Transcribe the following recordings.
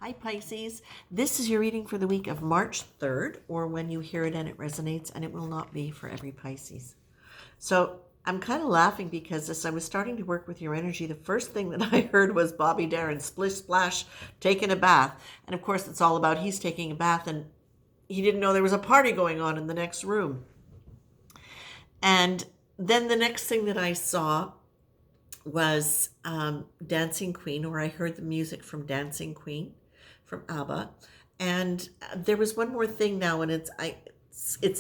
Hi Pisces, this is your reading for the week of March 3rd, or when you hear it and it resonates, and it will not be for every Pisces. So I'm kind of laughing because as I was starting to work with your energy, the first thing that I heard was Bobby Darin, splish splash, taking a bath. And of course it's all about he's taking a bath and he didn't know there was a party going on in the next room. And then the next thing that I saw was Dancing Queen, or I heard the music from Dancing Queen from ABBA. And there was one more thing now, and it's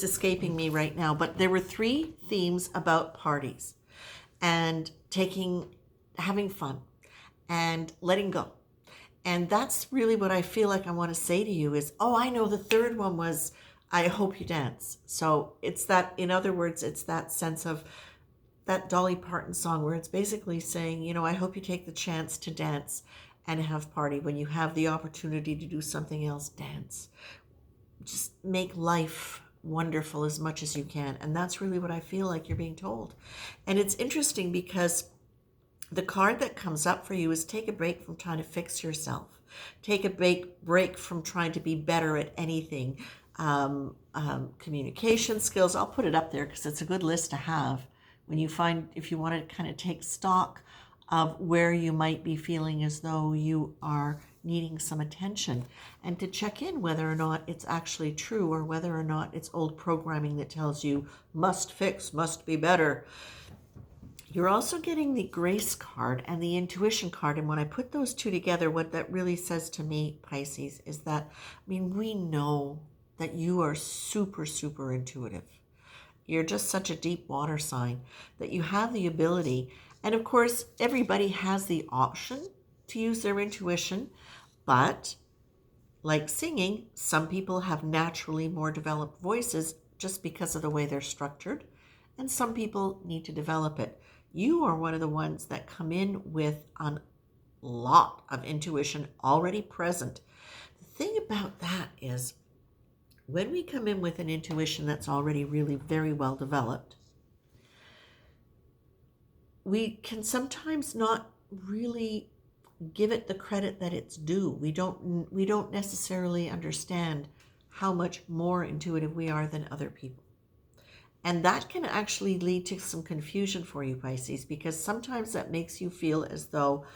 escaping me right now, but there were 3 themes about parties and having fun and letting go. And that's really what I feel like I want to say to you is, oh, I know the third one was, I hope you dance. So it's that, in other words, it's that sense of that Dolly Parton song where it's basically saying, I hope you take the chance to dance and have party. When you have the opportunity to do something else, dance. Just make life wonderful as much as you can. And that's really what I feel like you're being told. And it's interesting because the card that comes up for you is take a break from trying to fix yourself. Take a break from trying to be better at anything. Communication skills, I'll put it up there because it's a good list to have when you find, if you want to kind of take stock of where you might be feeling as though you are needing some attention, and to check in whether or not it's actually true or whether or not it's old programming that tells you must fix, must be better. You're also getting the grace card and the intuition card. And when I put those two together, what that really says to me, Pisces, is that, we know that you are super, super intuitive. You're just such a deep water sign that you have the ability. And of course, everybody has the option to use their intuition, but like singing, some people have naturally more developed voices just because of the way they're structured, and some people need to develop it. You are one of the ones that come in with a lot of intuition already present. The thing about that is, when we come in with an intuition that's already really very well developed, we can sometimes not really give it the credit that it's due. We don't necessarily understand how much more intuitive we are than other people. And that can actually lead to some confusion for you, Pisces, because sometimes that makes you feel as though,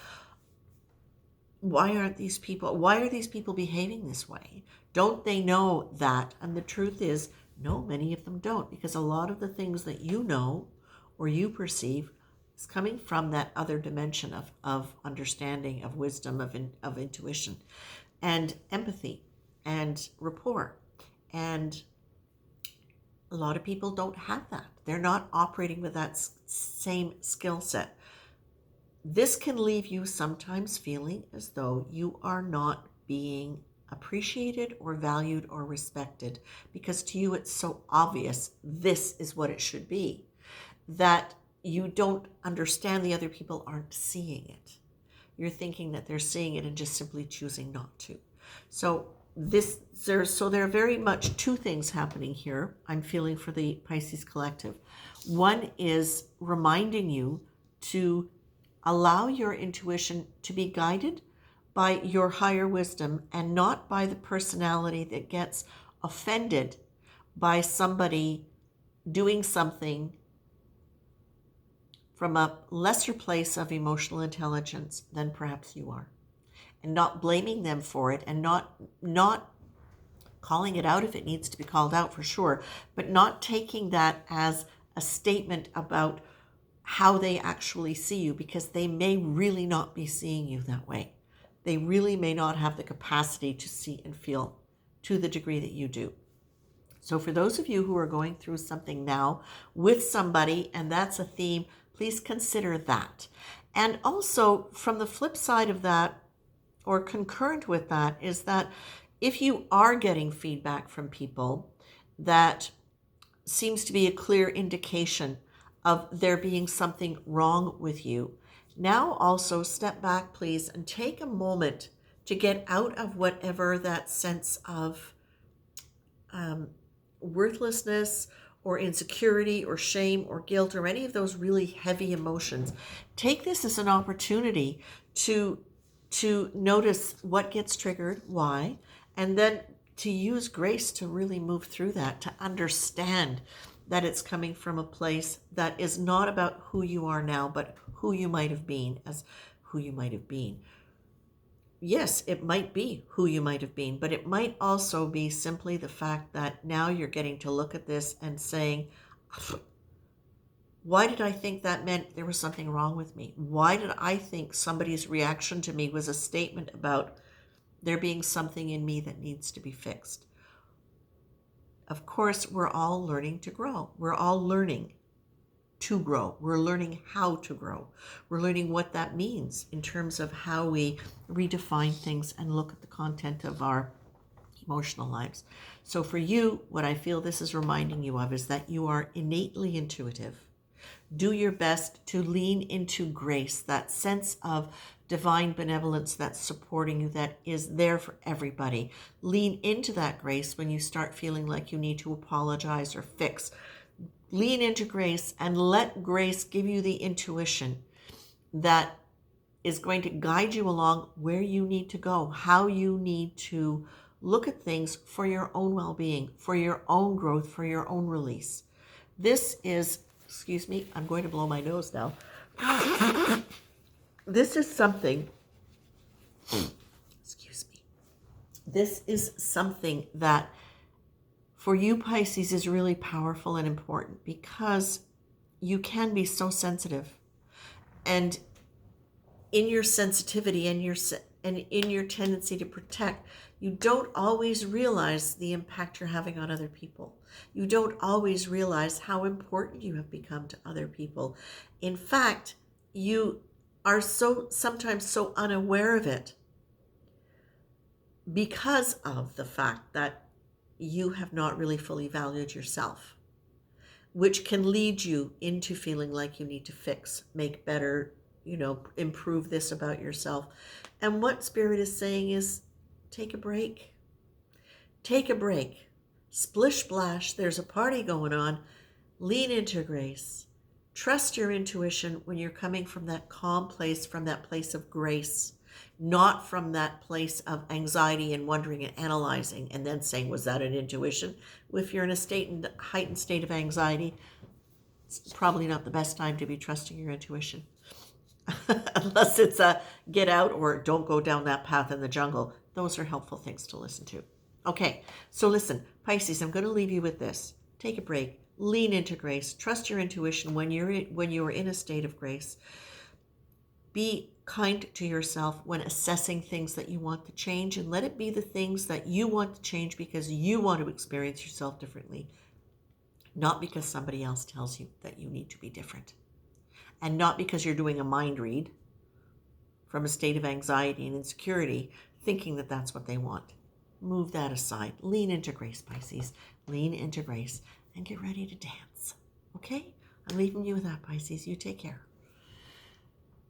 why are these people behaving this way? Don't they know that? And the truth is, no, many of them don't, because a lot of the things that you know or you perceive is coming from that other dimension of understanding, of wisdom, of intuition, and empathy, and rapport. And a lot of people don't have that. They're not operating with that same skill set. This can leave you sometimes feeling as though you are not being appreciated or valued or respected, because to you it's so obvious this is what it should be, that you don't understand the other people aren't seeing it. You're thinking that they're seeing it and just simply choosing not to. So there are very much 2 things happening here. I'm feeling for the Pisces collective. One is reminding you to allow your intuition to be guided by your higher wisdom and not by the personality that gets offended by somebody doing something from a lesser place of emotional intelligence than perhaps you are, and not blaming them for it, and not calling it out if it needs to be called out, for sure, but not taking that as a statement about how they actually see you, because they may really not be seeing you that way. They really may not have the capacity to see and feel to the degree that you do. So for those of you who are going through something now with somebody, and that's a theme, please consider that. And also, from the flip side of that, or concurrent with that, is that if you are getting feedback from people that seems to be a clear indication of there being something wrong with you, now also step back, please, and take a moment to get out of whatever that sense of worthlessness or insecurity or shame or guilt or any of those really heavy emotions. Take this as an opportunity to to notice what gets triggered, why, and then to use grace to really move through that, to understand that it's coming from a place that is not about who you are now, but who you might have been, as who you might have been. Yes, it might be who you might have been, but it might also be simply the fact that now you're getting to look at this and saying, why did I think that meant there was something wrong with me? Why did I think somebody's reaction to me was a statement about there being something in me that needs to be fixed? Of course, we're all learning to grow. We're all learning to grow. We're learning how to grow. We're learning what that means in terms of how we redefine things and look at the content of our emotional lives. So for you, what I feel this is reminding you of is that you are innately intuitive. Do your best to lean into grace, that sense of divine benevolence that's supporting you, that is there for everybody. Lean into that grace when you start feeling like you need to apologize or fix. Lean into grace and let grace give you the intuition that is going to guide you along where you need to go, how you need to look at things for your own well-being, for your own growth, for your own release. This is, excuse me, I'm going to blow my nose now. This is something, excuse me, this is something that for you, Pisces, is really powerful and important because you can be so sensitive. And in your sensitivity and in your tendency to protect, you don't always realize the impact you're having on other people. You don't always realize how important you have become to other people. In fact, you are sometimes so unaware of it because of the fact that you have not really fully valued yourself, which can lead you into feeling like you need to fix, make better, improve this about yourself. And what Spirit is saying is, take a break. Take a break. Splish splash, there's a party going on. Lean into grace. Trust your intuition when you're coming from that calm place, from that place of grace, not from that place of anxiety and wondering and analyzing and then saying, was that an intuition? If you're in a heightened state of anxiety, it's probably not the best time to be trusting your intuition. Unless it's a get out or don't go down that path in the jungle. Those are helpful things to listen to. Okay, so listen, Pisces, I'm going to leave you with this. Take a break. Lean into grace. Trust your intuition when you're in a state of grace. Be kind to yourself when assessing things that you want to change, and let it be the things that you want to change because you want to experience yourself differently, not because somebody else tells you that you need to be different. And not because you're doing a mind read from a state of anxiety and insecurity, thinking that that's what they want. Move that aside. Lean into grace, Pisces. Lean into grace and get ready to dance. Okay? I'm leaving you with that, Pisces. You take care.